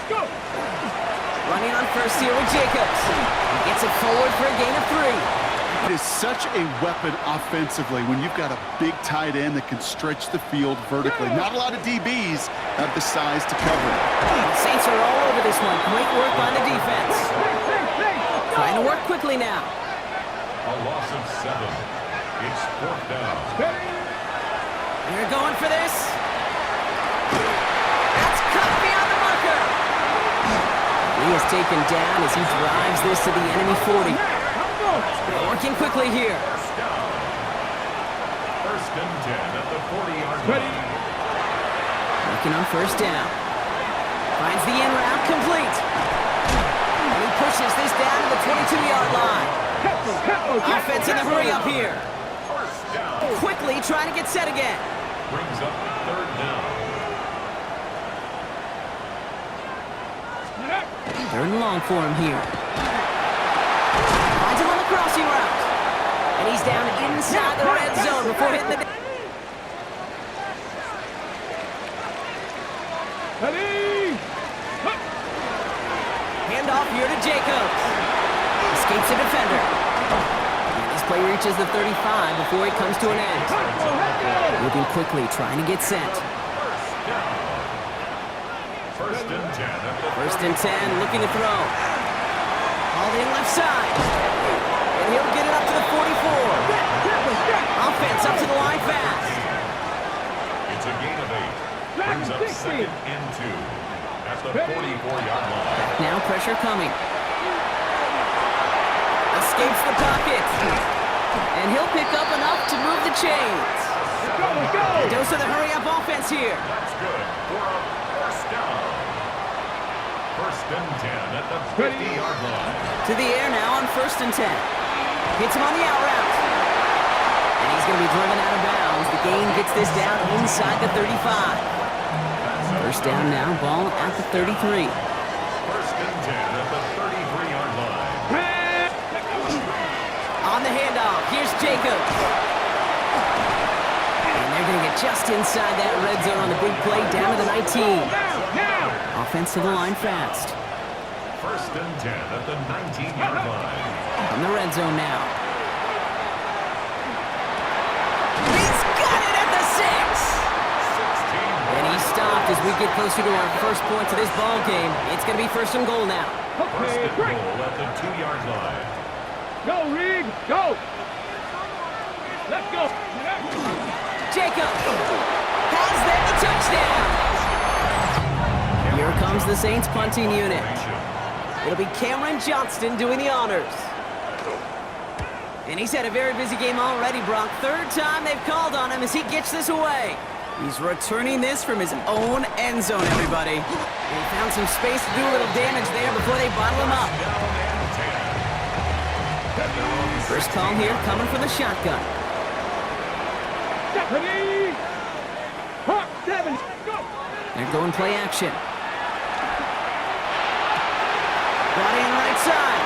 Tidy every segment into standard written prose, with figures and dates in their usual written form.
Go. Running on first here with Jacobs. He gets it forward for a gain of 3. It is such a weapon offensively when you've got a big tight end that can stretch the field vertically. Not a lot of DBs have the size to cover it. The Saints are all over this one. Great work by the defense. Trying to work quickly now. A loss of 7. It's 4th down. They're going for this. That's cut beyond the marker. He is taken down as he drives this to the enemy 40. They're working quickly here. First and 10 at the 40-yard line. Working on first down. Finds the in route complete. And he pushes this down to the 22-yard line. Offense in the hurry up here. First down. Quickly trying to get set again. Brings up 3rd down. 3rd and long for him here. Finds him on the crossing route. And he's down inside the red zone before hitting the... Handoff here to Jacobs. Escapes the defender. And this play reaches the 35 before it comes to an end. Moving quickly, trying to get set. First and 10 at the 1st and 10, looking to throw. Hauled in left side. And he'll get it up to the 44. Offense up to the line fast. It's a gain of 8. Brings up 2nd and 2 at the 44-yard line. Back now, pressure coming. Escapes the pocket. And he'll pick up enough to move the chains. A dose of the hurry-up offense here. That's good for a first down. First and 10 at the 50-yard line. To the air now on 1st and 10. Hits him on the out route. And he's going to be driven out of bounds. The gain gets this down inside the 35. First down now, ball at the 33. First and 10 at the 33-yard line. On the handoff, here's Jacobs. And they're going to get just inside that red zone on the big play down to the 19. Offense to the line fast. First and 10 at the 19-yard line. From the red zone now. He's got it at the 6. And he's stopped as we get closer to our first point to this ball game. It's going to be 1st and goal now. First and goal at the 2-yard line. Go, Reed, go. Let's go. Jacobs has there the touchdown. Here comes the Saints punting unit. It'll be Cameron Johnston doing the honors. And he's had a very busy game already, Brock. 3rd time they've called on him as he gets this away. He's returning this from his own end zone, everybody. He found some space to do a little damage there before they bottle him up. First call here coming from the shotgun. Stephanie! Hawk 7, go! They're going play action. Brought in right side.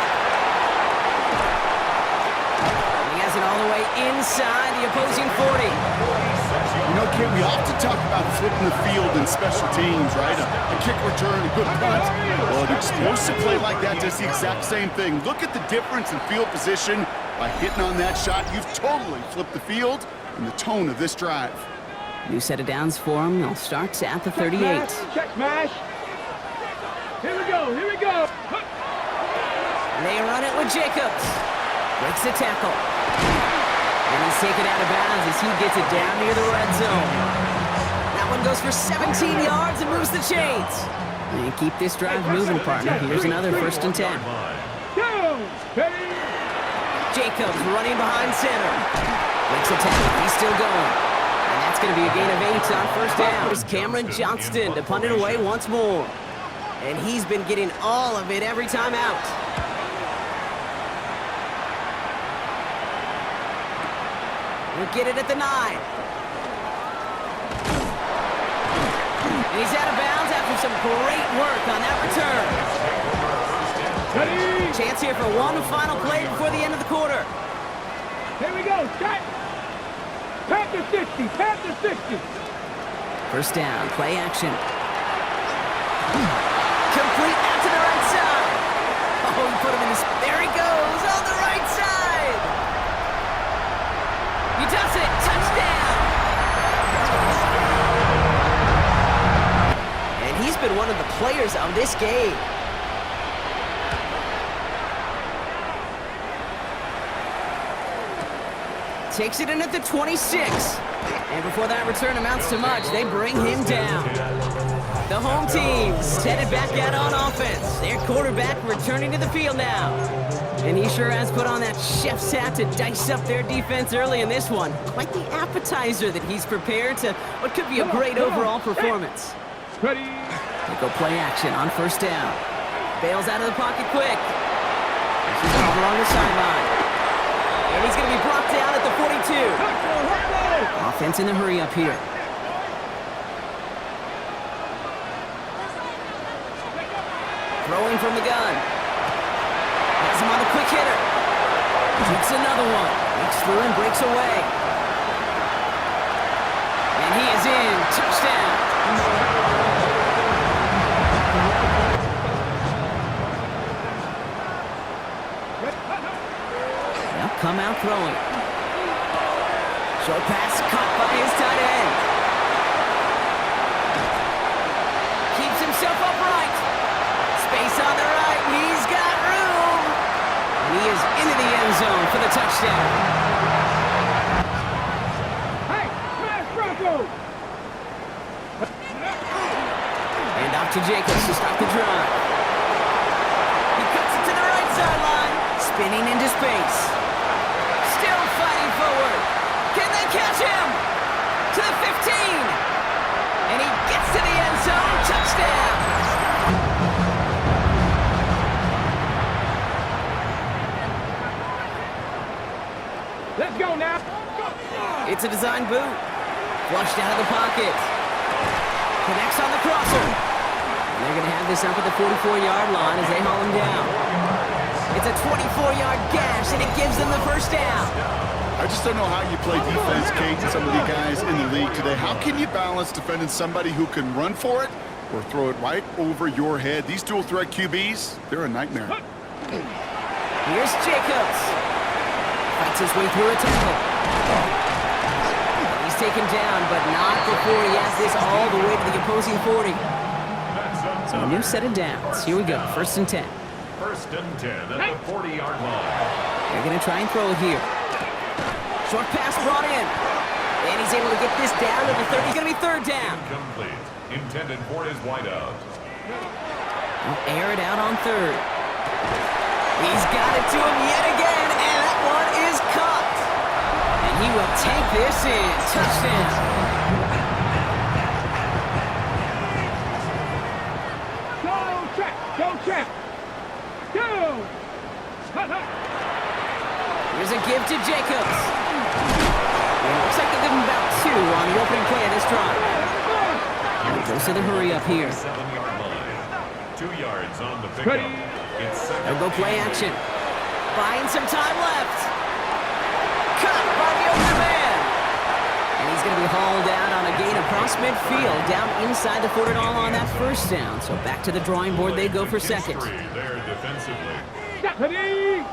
And he has it all the way inside the opposing 40. You know, Kate, we often talk about flipping the field in special teams, right? A kick return, a good punt. Well, an explosive play like that does the exact same thing. Look at the difference in field position. By hitting on that shot, you've totally flipped the field and the tone of this drive. New set of downs for him. They'll start at the 38. Check smash. Here we go, here we go. They run it with Jacobs. Breaks the tackle. And he's taken out of bounds as he gets it down near the red zone. That one goes for 17 yards and moves the chains. And keep this drive moving, partner. Here's another 1st and 10. Go! Ready? Jacobs running behind center. Breaks the tackle. He's still going. And that's going to be a gain of 8 on 1st down. Here's Cameron Johnston to punt it away once more. And he's been getting all of it every time out. We'll get it at the 9. And he's out of bounds after some great work on that return. Ready? Chance here for one final play before the end of the quarter. Here we go, set. Panther 60, Panther 60. First down, play action. Complete players of this game. Takes it in at the 26. And before that return amounts to much, they bring him down. The home team's headed back out on offense. Their quarterback returning to the field now. And he sure has put on that chef's hat to dice up their defense early in this one. Quite the appetizer that he's prepared to what could be a great overall performance. Ready? They go play action on first down. Bails out of the pocket quick. This is over on the sideline. And he's going to be brought down at the 42. Offense in a hurry up here. Throwing from the gun. Has him on a quick hitter. Takes another one. Breaks through and breaks away. And he is in. Touchdown. They'll come out throwing. Short pass caught by his tight end. Keeps himself upright. Space on the right. He's got room. And he is into the end zone for the touchdown. Hey, smash Bronco! And off to Jacobs to stop the drive. He cuts it to the right sideline. Spinning into space. Still fighting forward. Can they catch him? To the 15. And he gets to the end zone. Touchdown. Let's go now. It's a design boot. Flushed out of the pocket. Connects on the crosser. And they're going to have this up at the 44-yard line as they haul him down. It's a 24-yard gash, and it gives them the first down. I just don't know how you play defense, Kate, and some of the guys in the league today. How can you balance defending somebody who can run for it or throw it right over your head? These dual-threat QBs, they're a nightmare. Here's Jacobs. Fights his way through a tackle. He's taken down, but not before he has this all the way to the opposing 40. So a new set of downs. Here we go, 1st and 10. 1st and 10 at the 40-yard line. They're going to try and throw it here. Short pass brought in. And he's able to get this down to the 30. He's going to be 3rd down. Incomplete. Intended for his wideout. He'll air it out on 3rd. He's got it to him yet again, and that one is caught. And he will take this in. Touchdown. Go check. Go check. Go. Here's a give to Jacobs. And it looks like they give him about 2 on the opening play of this drive. And he goes to the hurry up here. 7-yard line. 2 yards on the pickup. It's They'll go play action. Buying some time left. Caught by the open man. And he's going to be hauled down on a gain across midfield, down inside the 40 on that 1st down. So back to the drawing board they go for 2nd. There defensively. Ready?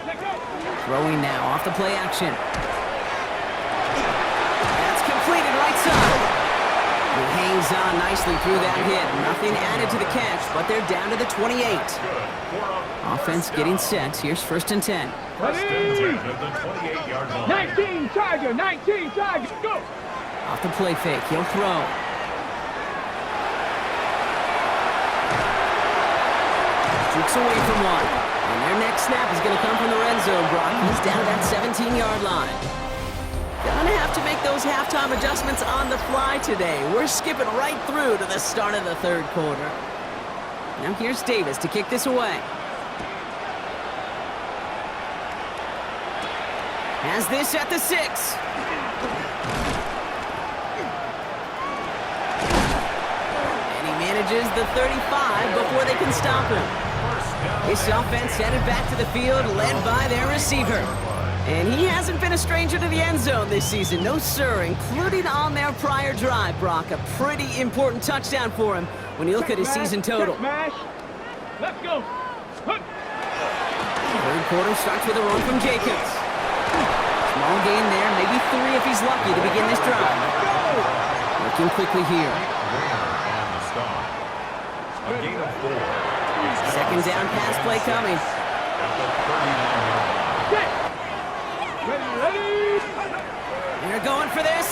Let go. Throwing now off the play action. That's completed right side. He hangs on nicely through that hit. Nothing added to the catch, but they're down to the 28. Offense getting set. Here's 1st and 10. 1st and 10 at the 28-yard line. 19 Tiger. 19 Tiger. Go. Off the play fake. He'll throw. Jukes away from one. And their next snap is going to come from the red zone, Brock. He's down at that 17-yard line. Gonna have to make those halftime adjustments on the fly today. We're skipping right through to the start of the 3rd quarter. Now here's Davis to kick this away. Has this at the 6. And he manages the 35 before they can stop him. This offense headed back to the field, led by their receiver. And he hasn't been a stranger to the end zone this season. No, sir, including on their prior drive, Brock. A pretty important touchdown for him when you look at his season total. Smash. Let's go. 3rd quarter starts with a run from Jacobs. Small gain there, maybe 3 if he's lucky to begin this drive. Working quickly here. On the stop. A gain of 4. It's now Second down pass play coming. at the 39-yard line. Set. Ready. They're going for this.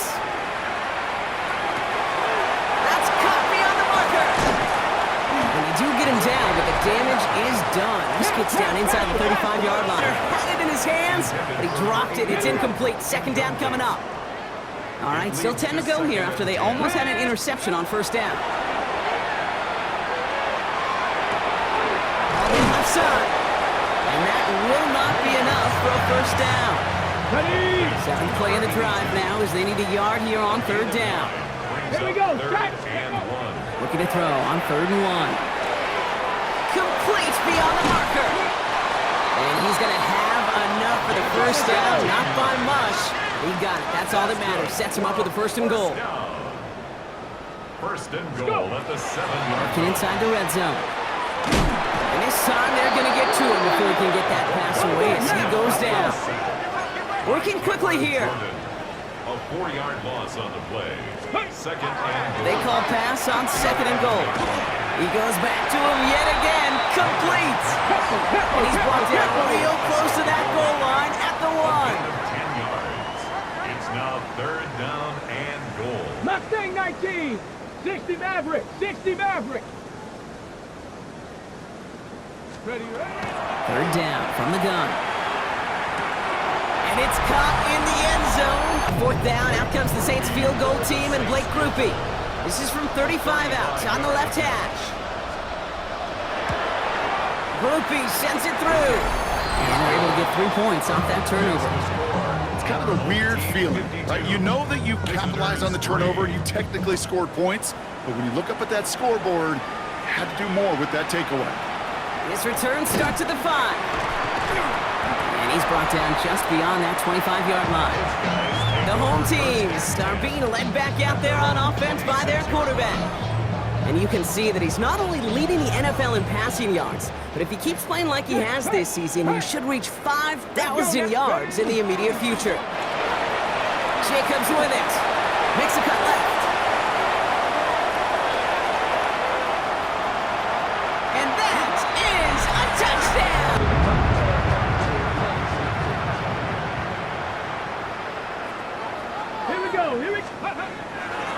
That's caught beyond the marker. And you do get him down, but the damage is done. This gets down inside the 35-yard line. Had it in his hands, but he dropped it. It's incomplete. Second down coming up. All right, still 10 to go here after they almost had an interception on first down. On the left side. And that will not be enough for a first down. Ready. Seventh play of the drive now as they need a yard here on third down. Here we go. Third Set. and 1. Looking to throw on 3rd and 1. Complete beyond the marker. And he's going to have enough for the first down. Not by much. He got it. That's all that matters. Sets him up with a 1st and goal. First and goal at the 7-yard Working inside the red zone. And this time they're going to get to him before he can get that pass away as he goes down. Working quickly here. A 4-yard loss on the play. Second and They call pass on 2nd and goal. He goes back to him yet again. Complete. And he's brought down real close to that goal line at the 1. 10 yards. It's now 3rd down and goal. Mustang 19. 60 Maverick. 60 Maverick. Ready. 3rd down from the gun. And it's caught in the end zone. 4th down, out comes the Saints field goal team and Blake Grupe. This is from 35 out on the left hash. Grupe sends it through. And they're able to get 3 points off that turnover. It's kind of a weird feeling, right? You know that you capitalized on the turnover, you technically scored points, but when you look up at that scoreboard, you had to do more with that takeaway. This return starts at the 5. And he's brought down just beyond that 25-yard line. The home teams are being led back out there on offense by their quarterback. And you can see that he's not only leading the NFL in passing yards, but if he keeps playing like he has this season, he should reach 5,000 yards in the immediate future. Jacobs with it. Makes a cut left. And that is a touchdown! Here we go.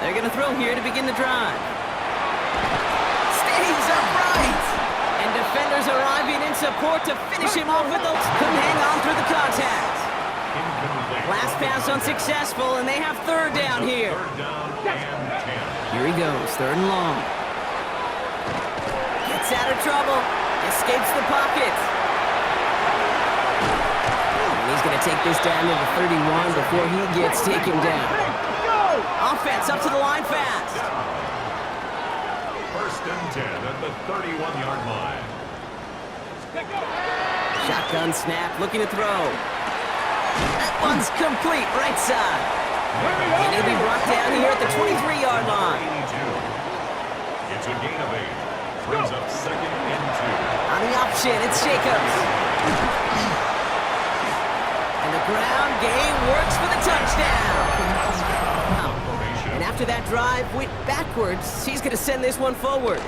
They're going to throw here to begin the drive. Stays upright. And defenders arriving in support to finish him off with those. Couldn't hang on through the contact. Incomplete. Last pass unsuccessful, and they have 3rd down here. 3rd down and 10. Here he goes, 3rd and long. Gets out of trouble. Escapes the pocket. And he's going to take this down to the 31 before he gets taken down. Offense up to the line fast. First and 10 at the 31-yard line. Shotgun snap, looking to throw. That one's complete, right side. And he'll be brought down here at the 23-yard line. 82. It's a gain of 8. Brings up 2nd and 2. On the option, it's Jacobs. And the ground game works for the touchdown. And after that drive went backwards, he's going to send this one forward.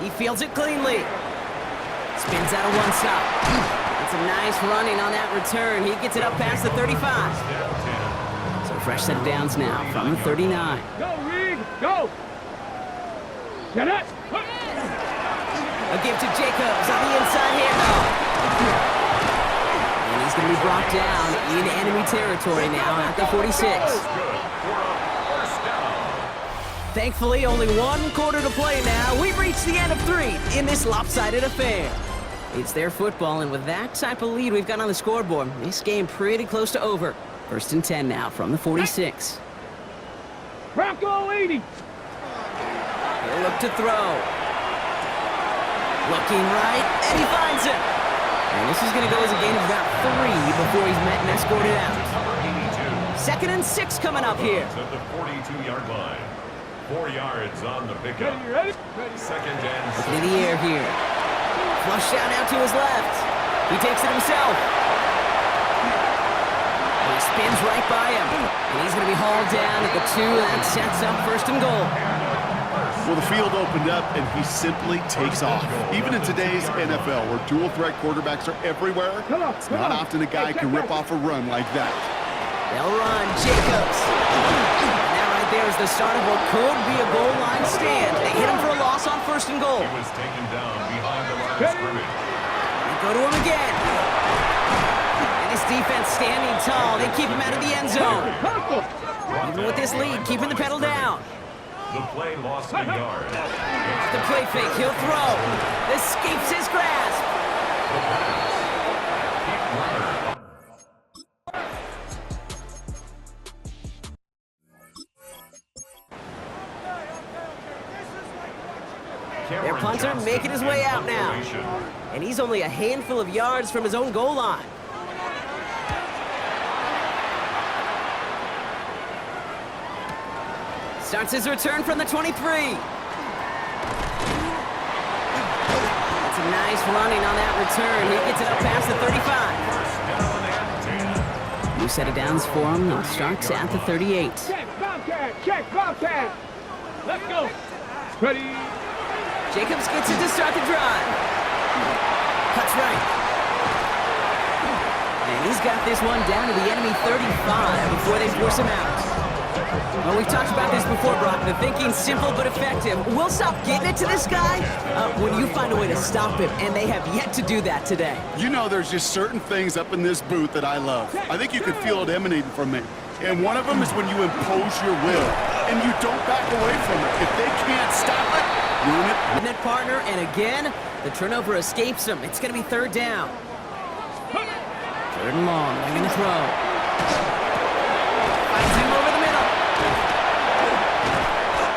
He fields it cleanly. Spins out of one stop. It's a nice running on that return. He gets it up past the 35. So fresh set of downs now from the 39. Go, Reed. Go. Get it. A give to Jacobs on the inside handoff. And he's going to be brought down in enemy territory now at the 46. Good for a first down. Thankfully, only 1 quarter to play now. We've reached the end of 3 in this lopsided affair. It's their football, and with that type of lead we've got on the scoreboard, this game pretty close to over. 1st and 10 now from the 46. Bronco 80. He'll look to throw. Looking right, and he finds him. And this is going to go as a gain of about 3 before he's met and escorted out. Number 82. 2nd and 6 coming up here. At the 42-yard line. 4 yards on the pickup. Ready. Second and In the air here. Flush out to his left. He takes it himself. He spins right by him. And he's going to be hauled down at the 2, and that sets up 1st and goal. Well, the field opened up, and he simply takes off. Even in today's NFL, where dual-threat quarterbacks are everywhere, it's not often a guy can rip off a run like that. They'll run. Jacobs. And that right there is the start of what could be a goal line stand. They hit him for a loss on 1st and goal. He was taken down behind the line of scrimmage. They go to him again. And this defense standing tall. They keep him out of the end zone. Even with this lead, keeping the pedal down. The play lost a yard. The play fake. He'll throw. Escapes his grasp. Their punter making his way out now. And he's only a handful of yards from his own goal line. Starts his return from the 23. That's a nice running on that return. He gets it up past the 35. New set of downs for him. He starts at the 38. Check, Bobcat. Check, Bobcat. Let's go. Ready. Jacobs gets it to start the drive. Cuts right. And he's got this one down to the enemy 35 before they force him out. Well, we've talked about this before, Brock. The thinking's simple but effective. We'll stop getting it to this guy when you find a way to stop him, and they have yet to do that today. You know, there's just certain things up in this booth that I love. I think you can feel it emanating from me. And one of them is when you impose your will, and you don't back away from it. If they can't stop it, ruin it. Net partner, and again, the turnover escapes him. It's going to be 3rd down. 3rd and long, they're going to throw. Finds him over the middle.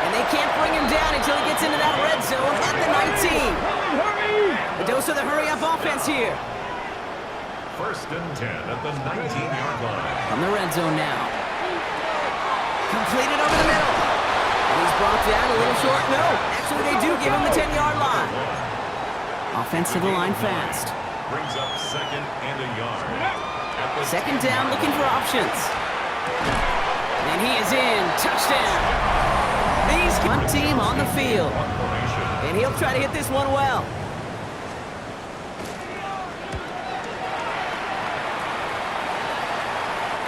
And they can't bring him down until he gets into that red zone at the 19. The dose of the hurry-up offense here. 1st and 10 at the 19-yard line. From the red zone now. Completed over the middle. And he's brought down a little short. No, actually they do give him the 10-yard line. Offense to the line fast. Brings up 2nd and a yard. 2nd down, looking for options. And he is in. Touchdown. He's one team on the field. And he'll try to hit this one well.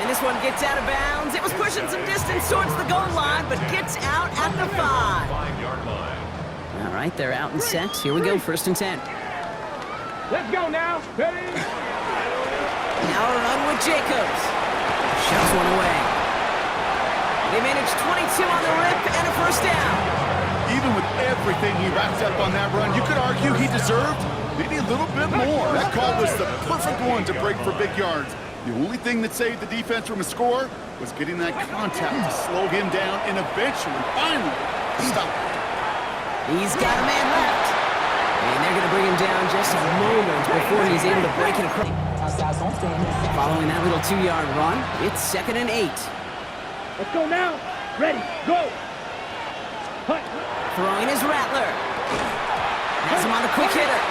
And this one gets out of bounds. It was pushing some distance towards the goal line, but gets out at the 5. 5-yard line. All right, they're out and set. Here we go, 1st and 10. Let's go now. Ready. Now a run with Jacobs. Shoves one away. They managed 22 on the rip and a 1st down. Even with everything he racked up on that run, you could argue he deserved maybe a little bit more. That call was the perfect one to break for big yards. The only thing that saved the defense from a score was getting that contact to slow him down and eventually, finally, stop it. He's got a man left. And they're going to bring him down just a moment before he's able to break it across. Following that little 2-yard run, it's 2nd and 8. Let's go now. Ready. Go. Hunt. Throwing his Rattler. Has him on a quick hitter.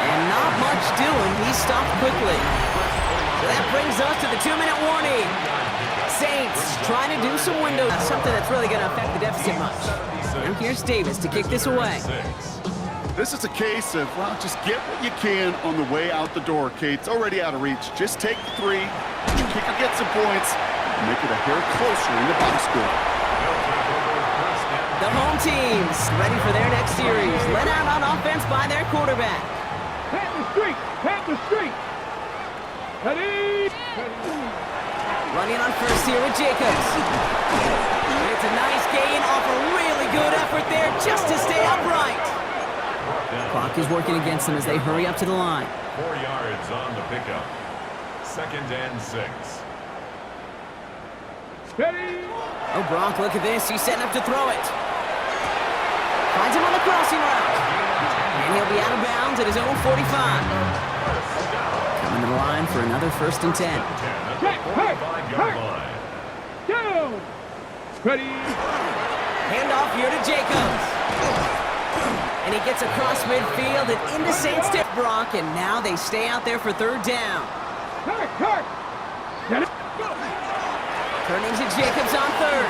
And not much doing. He stopped quickly. So that brings us to the 2-minute warning. Saints trying to do some window, something that's really going to affect the deficit much. And here's Davis to kick this away. This is a case of, well, just get what you can on the way out the door, Kate. It's already out of reach. Just take the 3. Your kicker gets some points. Make it a hair closer in the box score. The home team's ready for their next series. Led out on offense by their quarterback. Pat the street. Pat the street. Ready. Running on first here with Jacobs. And it's a nice gain off a really good effort there just to stay upright. Clock is working against them as they hurry up to the line. 4 yards on the pickup. 2nd and 6. Ready. Oh, Brock, look at this. He's setting up to throw it. Finds him on the crossing route. And he'll be out of bounds at his own 45. Coming to the line for another 1st and 10. Down. Ready. Handoff here to Jacobs. And he gets across midfield and into Saints to Brock, and now they stay out there for 3rd down. Kirk. Get it. Go. Turning to Jacobs on third.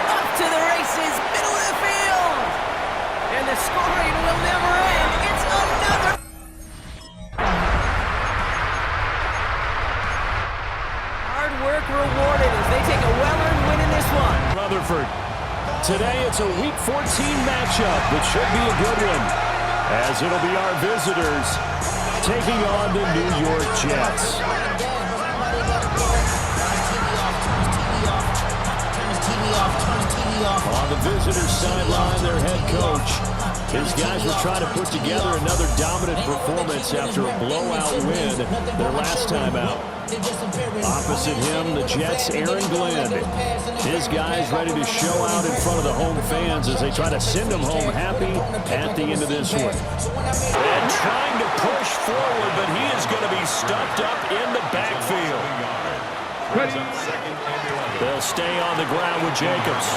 Up to the races, middle of the field. And the scoring will never end. It's another. Hard work rewarded as they take a well-earned win in this one. Rutherford. Today it's a Week 14 matchup, which should be a good one, as it'll be our visitors taking on the New York Jets. On the visitors' sideline, their head coach. His guys were trying to put together another dominant performance after a blowout win their last time out. Opposite him, the Jets' Aaron Glenn. His guys ready to show out in front of the home fans as they try to send them home happy at the end of this one. And trying to push forward, but he is going to be stuffed up in the backfield. They'll stay on the ground with Jacobs.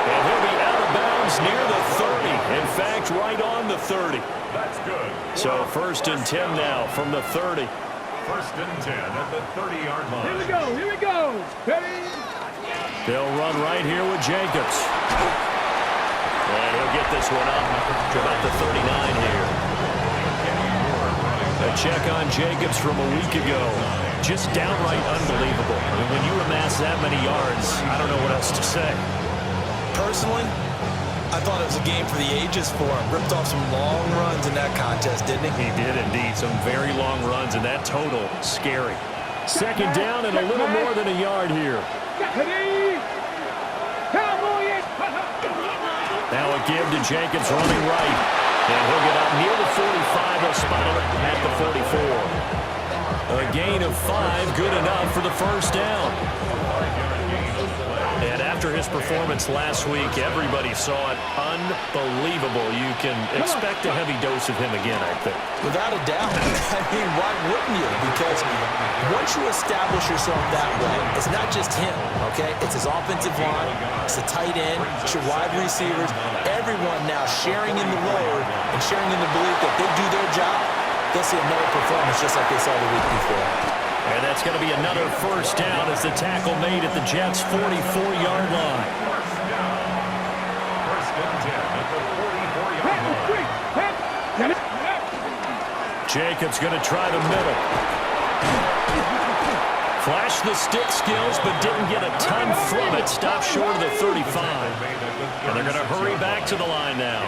And he'll be out of bounds near the 30. In fact, right on the 30. That's good. So 1st and 10 now from the 30. 1st and 10 at the 30-yard line. Here we go, here we go. Ready? They'll run right here with Jacobs. And he'll get this one up to about the 39 here. A check on Jacobs from a week ago. Just downright unbelievable. I mean, when you amass that many yards, I don't know what else to say. Personally, I thought it was a game for the ages for him. Ripped off some long runs in that contest, didn't he? He did indeed. Some very long runs, and that total, scary. 2nd down and a little more than a yard here. Ready? Cowboy it. Now a give to Jacobs running right. And he'll get up near the 45. He'll spot him at the 44. A gain of 5, good enough for the 1st down. And after his performance last week, everybody saw it. Unbelievable. You can expect a heavy dose of him again, I think. Without a doubt. I mean, why wouldn't you? Because once you establish yourself that way, it's not just him, okay? It's his offensive line, it's the tight end, it's your wide receivers, everyone now sharing in the load and sharing in the belief that they do their job. They'll see another performance just like they saw the week before. And that's going to be another 1st down as the tackle made at the Jets' 44-yard line. 1st and 10 at the 44-yard line. Jacobs going to try the middle. Flashed the stick skills, but didn't get a ton from it. Stopped short of the 35. And they're going to hurry back to the line now.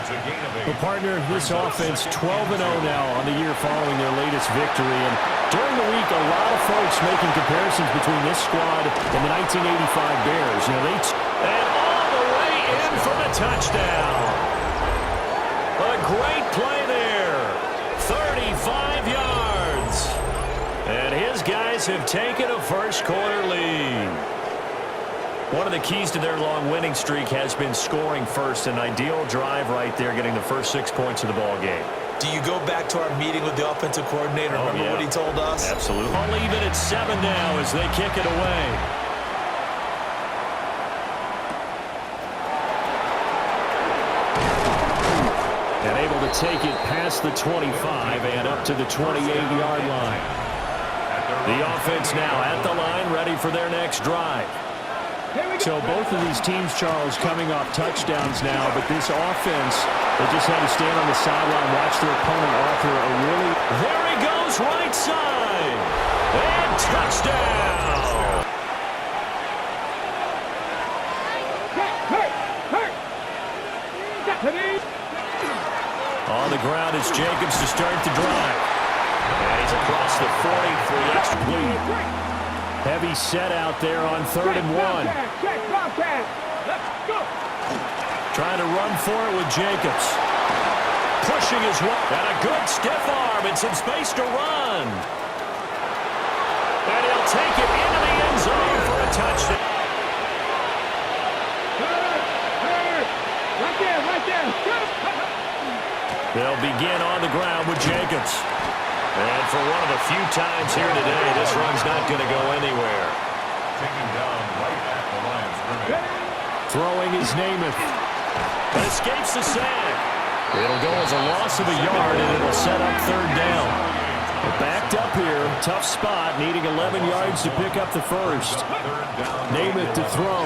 Well, partner, this offense 12-0 now on the year following their latest victory. And during the week, a lot of folks making comparisons between this squad and the 1985 Bears. You know, and all the way in for the touchdown. A great play there. 35 yards. And his guys have taken a first-quarter lead. One of the keys to their long winning streak has been scoring first. An ideal drive right there, getting the first 6 points of the ball game. Do you go back to our meeting with the offensive coordinator? Remember what he told us? Absolutely. I'll leave it at 7 now as they kick it away. And able to take it past the 25 and up to the 28-yard line. The offense now at the line, ready for their next drive. So both of these teams, Charles, coming off touchdowns now, but this offense, they just had to stand on the sideline, watch their opponent author a really... There he goes, right side! And touchdown! On the ground is Jacobs to start the drive. And he's across the 40 for the extra lead. Heavy set out there on 3rd and 1. Trying to run for it with Jacobs. Pushing his way. And a good stiff arm and some space to run. And he'll take it into the end zone for a touchdown. Right there. They'll begin on the ground with Jacobs. And for one of the few times here today, this run's not going to go anywhere. Taking down right at the line of scrimmage. Throwing is Namath. But escapes the sack. It'll go as a loss of a yard, and it'll set up 3rd down. Backed up here, tough spot, needing 11 yards to pick up the first. Namath to throw.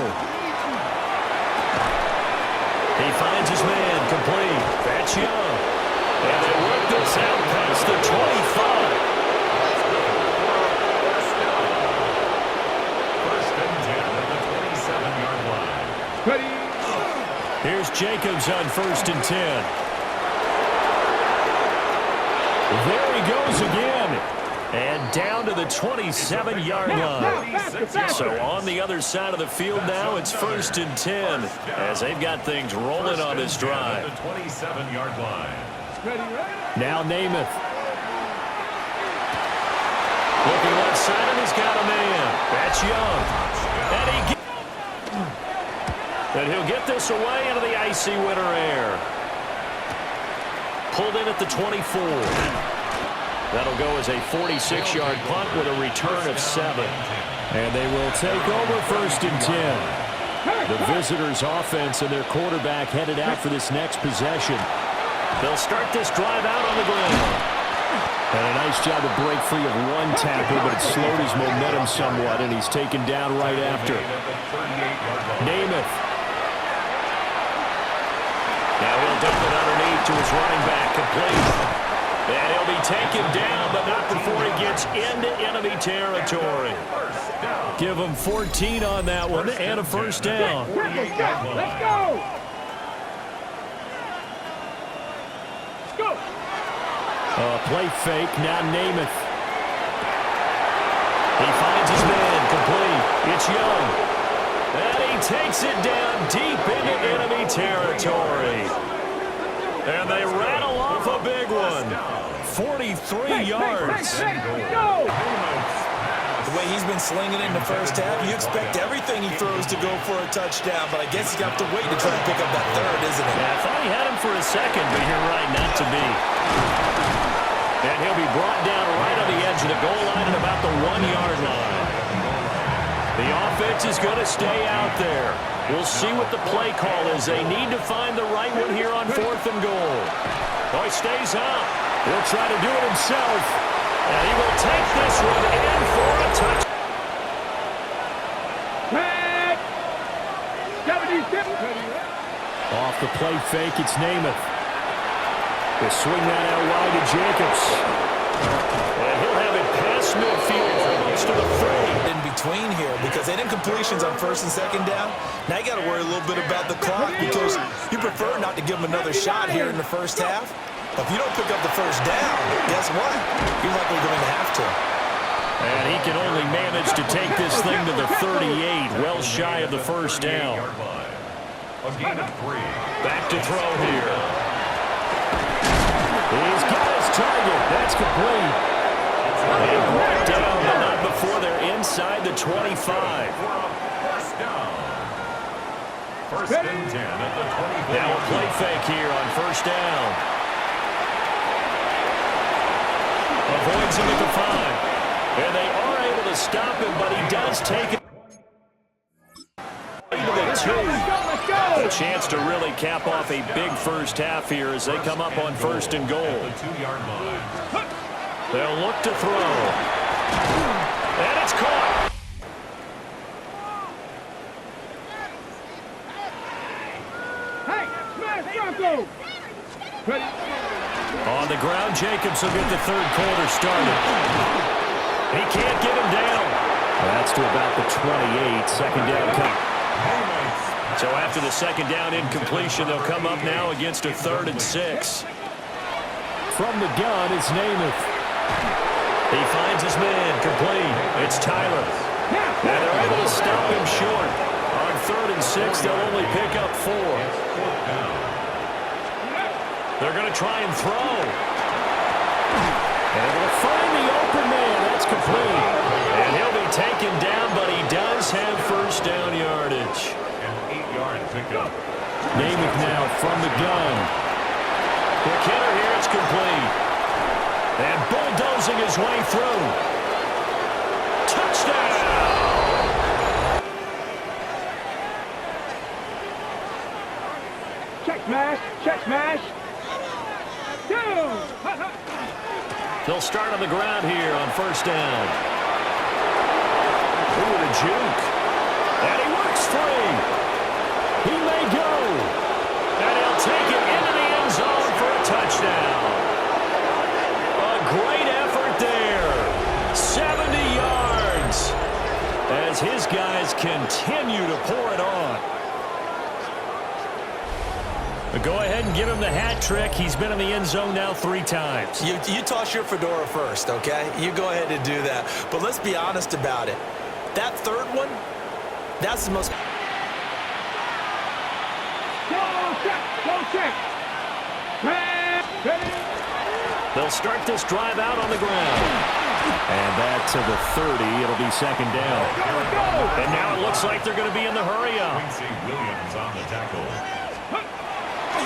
He finds his man, complete. That's Young. And they work this out past the 25. First and 10 at the 27-yard line. Ready. Here's Jacobs on first and 10. There he goes again. And down to the 27-yard line. So on the other side of the field now, it's first and 10 as they've got things rolling on this drive. The 27-yard line. Now Namath. Looking left side, and he's got a man. That's Young. And he'll get this away into the icy winter air. Pulled in at the 24. That'll go as a 46-yard punt with a return of 7. And they will take over first and 10. The visitors' offense and their quarterback headed out for this next possession. They'll start this drive out on the ground. And a nice job to break free of one tackle, but it slowed his momentum somewhat, and he's taken down right after. Namath. Now he'll dump it underneath to his running back, complete. And he'll be taken down, but not before he gets into enemy territory. Give him 14 on that one and a first down. Let's go. Play fake, now Namath. He finds his man, complete. It's Young. And he takes it down deep into enemy territory. And they rattle off a big one. 43 yards. The way he's been slinging it in the first half, you expect everything he throws to go for a touchdown, but I guess he's got to wait to try and pick up that third, isn't it? Yeah, I thought he had him for a second, but you're right, not to be. And he'll be brought down right on the edge of the goal line at about the 1-yard line. The offense is going to stay out there. We'll see what the play call is. They need to find the right one here on 4th and goal. Oh, he stays up. He'll try to do it himself. And he will take this one in for a touch. Off the play fake, it's Namath. He'll swing that out wide to Jacobs. And he'll have it past midfield close to the 3. In between here, because they didn't completions on first and second down. Now you got to worry a little bit about the clock because you prefer not to give them another shot here in the first half. If you don't pick up the first down, guess what? You're likely going to have to. And he can only manage to take this thing to the 38, well shy of the first down. A gain of 3. Back to throw here. He's got his target. That's complete. And brought down, but not before they're inside the 25. First down. First and 10 at the 24. Now a play fake here on first down. Avoids him at the 5. And they are able to stop him, but he does take it. A chance to really cap off a big first half here as they come up on first and goal. The 2-yard line. They'll look to throw. And it's caught. Hey, smash Bronco. Ready. On the ground, Jacobs will get the third quarter started. He can't get him down. That's to about the 28. Second down cut. So after the second down incompletion, they'll come up now against a 3rd and 6. From the gun, it's Namath. He finds his man, complete. It's Tyler. And they're able to stop him short. On 3rd and 6, they'll only pick up 4. They're going to try and throw. And they'll find the open man. That's complete. And he'll be taken down, but he does have first down yardage. An 8-yard pickup. Namath now from the gun. Quick hitter here, it's complete. And bulldozing his way through. Touchdown! Check smash, check smash. They'll start on the ground here on first down. Ooh, the juke. And he works free. He may go. And he'll take it into the end zone for a touchdown. A great effort there. 70 yards. As his guys continue to pour it on. But go ahead and give him the hat trick. He's been in the end zone now 3 times. You toss your fedora first, okay? You go ahead and do that. But let's be honest about it. That third one, that's the most... Go check. They'll start this drive out on the ground. And that to the 30. It'll be second down. And now it looks like they're going to be in the hurry-up. Quincy Williams on the tackle.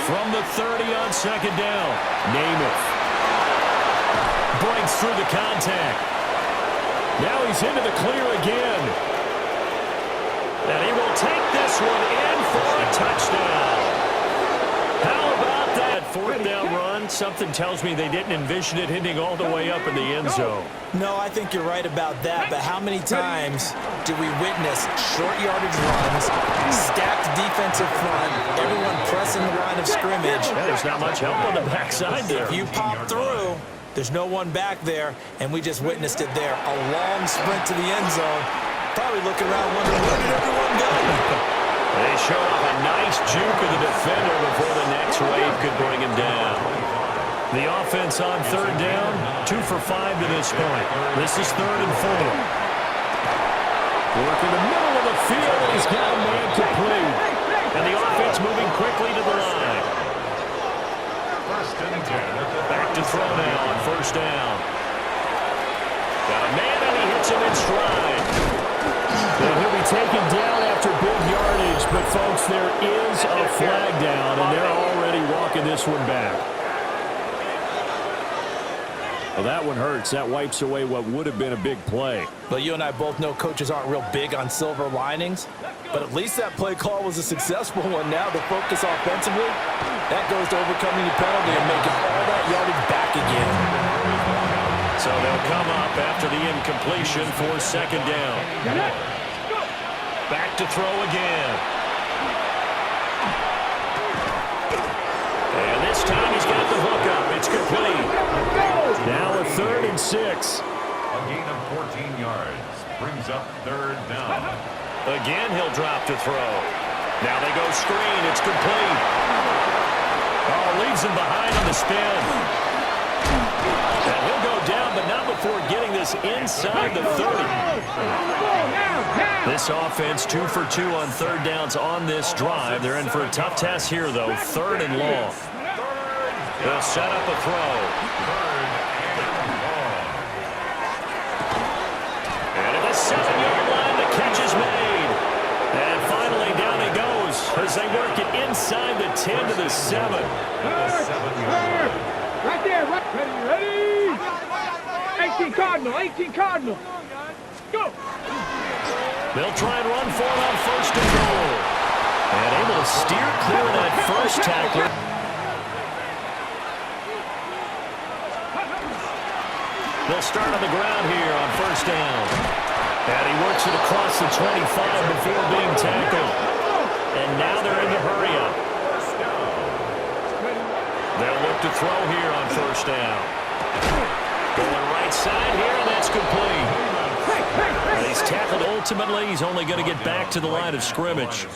From the 30 on second down, Namath breaks through the contact. Now he's into the clear again. And he will take this one in for a touchdown. How about that 4th down run? Something tells me they didn't envision it hitting all the way up in the end zone. No, I think you're right about that, but how many times do we witness short yardage runs, stacked defensive front, everyone pressing the line of scrimmage? Yeah, there's not much help on the backside there. If you pop through, there's no one back there, and we just witnessed it there. A long sprint to the end zone, probably looking around wondering, where did everyone go? They show off a nice juke of the defender before the next wave could bring him down. The offense on third down, 2 for 5 to this point. This is 3rd and 4. Work in the middle of the field, and he's got a man complete. And the offense moving quickly to the line. 1st and 10. Back to throw now on first down. Got a man, and he hits him in stride. And he'll be taken down after big yardage, but folks, there is a flag down, and they're already walking this one back. Well, that one hurts. That wipes away what would have been a big play. But you and I both know coaches aren't real big on silver linings, but at least that play call was a successful one. Now the focus offensively, that goes to overcoming the penalty and making all that yardage back again. So they'll come up after the incompletion for second down. Back to throw again. And this time he's got the hook up. It's complete. Now a 3rd and 6. A gain of 14 yards brings up 3rd down. Again, he'll drop to throw. Now they go screen. It's complete. Oh, leaves him behind on the spin. And he'll go down, but not before getting this inside the 30. This offense 2 for 2 on third downs on this drive. They're in for a tough task here, though. 3rd and long. They'll set up a throw. And at the 7-yard line, the catch is made. And finally, down he goes as they work it inside the 10 to the 7. Right there, ready? 18 Cardinal. Go. They'll try and run for it on 1st and goal. And able to steer clear of that first tackler. They'll start on the ground here on 1st down. And he works it across the 25 before being tackled. And now they're in the hurry-up. They'll look to throw here on 1st down. Going right side here, and that's complete. And he's tackled. Ultimately, he's only going to get back to the line of scrimmage.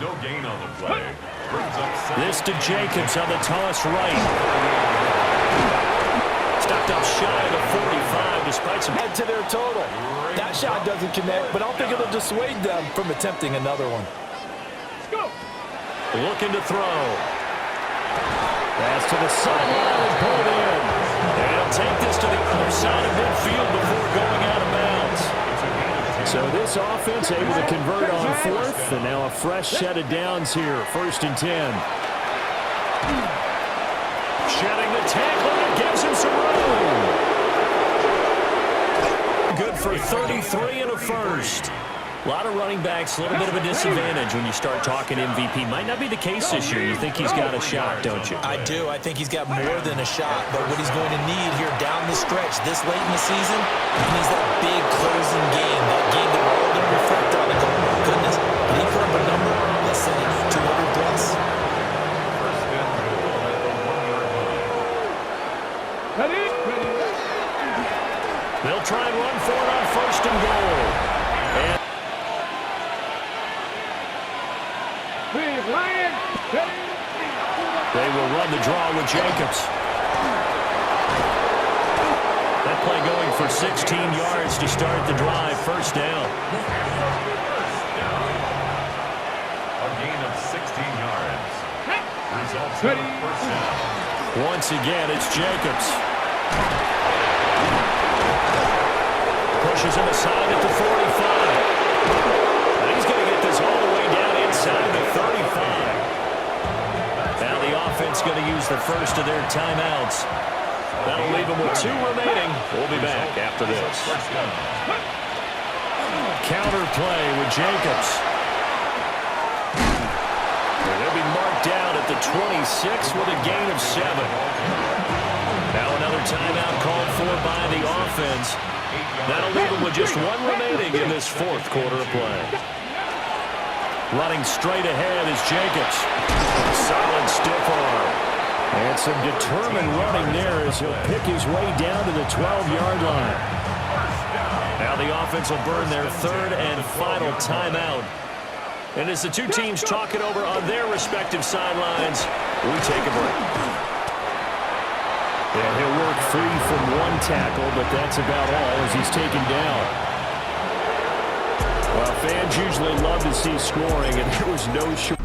No gain on the play. This to Jacobs on the toss right. Stopped up shy of the 45 despite some... Add to their total. That shot doesn't connect, but I don't think it'll dissuade them from attempting another one. Looking to throw. Pass to the sideline and pulled in. And he'll take this to the other side of midfield before going out of bounds. So this offense able to convert on 4th, and now a fresh set of downs here. 1st and 10. Shedding the tackle, and it gives him some room. Good for 33 and a first. A lot of running backs, a little bit of a disadvantage when you start talking MVP. Might not be the case this year. You think he's got a shot, don't you? I do. I think he's got more than a shot. But what he's going to need here down the stretch this late in the season, he needs that big closing game, that game that we're all going to reflect on and go, oh my goodness, did he put up a number that said 200 plus? They'll try and run for it on 1st and goal. And they will run the draw with Jacobs. That play going for 16 yards to start the drive. 1st down. A gain of 16 yards. Results in a 1st down. Once again, it's Jacobs. Pushes him aside at the 45. And he's going to get this all the way down inside the 35. Now the offense going to use the first of their timeouts. That'll leave them with 2 remaining. We'll be back after this. Counter play with Jacobs. They'll be marked down at the 26 with a gain of 7. Now another timeout called for by the offense. That'll leave them with just 1 remaining in this 4th quarter of play. Running straight ahead is Jacobs. Solid stiff arm. And some determined running there as he'll pick his way down to the 12-yard line. Now the offense will burn their 3rd and final timeout. And as the two teams talk it over on their respective sidelines, we take a break. Yeah, he'll work free from 1 tackle, but that's about all as he's taken down. Well, fans usually love to see scoring, and there was no short.